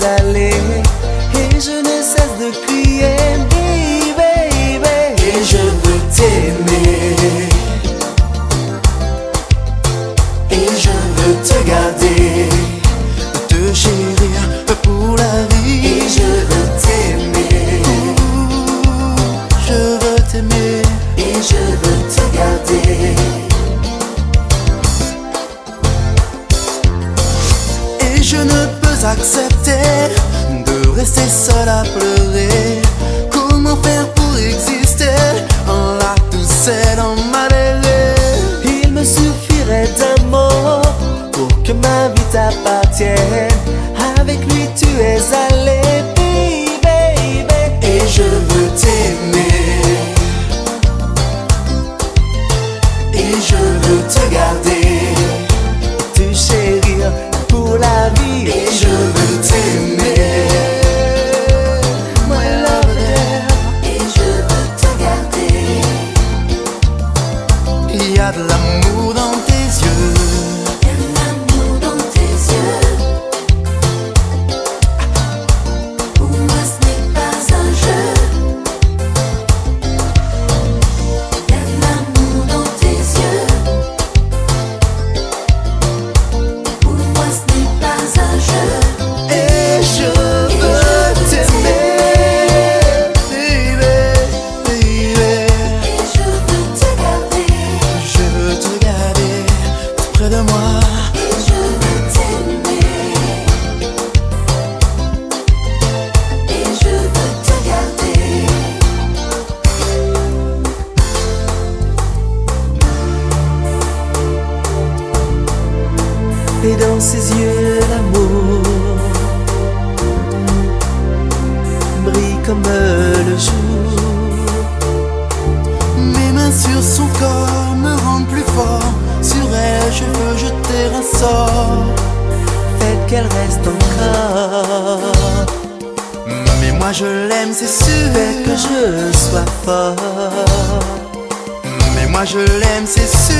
es allé, et je ne cesse de crier baby, baby. Et je veux t'aimer, et je veux te garder, te chérir pour la vie. Et je veux t'aimer, je veux t'aimer, et je veux te garder. Et je ne peux accepter de rester seul à pleurer. Comment faire pour exister là tout seul en malheureux? Il me suffirait d'un mot pour que ma vie t'appartienne. Avec lui tu es allé, baby, baby. Et je veux t'aimer, et je veux te garder, te chérir pour la vie. Et je veux t'aimer, my lover, et je veux te garder. Il y a de l'amour dans tes yeux, Il y a de l'amour dans tes yeux. Pour moi ce n'est pas un jeu. Il y a de l'amour dans tes yeux. Pour moi ce n'est pas un jeu. et je veux t'aimer, baby, baby. Et je veux te garder. Je veux te garder tout près de moi. Et je veux t'aimer. Et je veux te garder. Et dans ses yeux l'amour brille comme le jour. Mes mains sur son corps me rendent plus fort. Sur elle je veux jeter un sort. Faites qu'elle reste encore. Mais moi je l'aime, c'est sûr. Faites que je sois fort. Mais moi je l'aime, c'est sûr.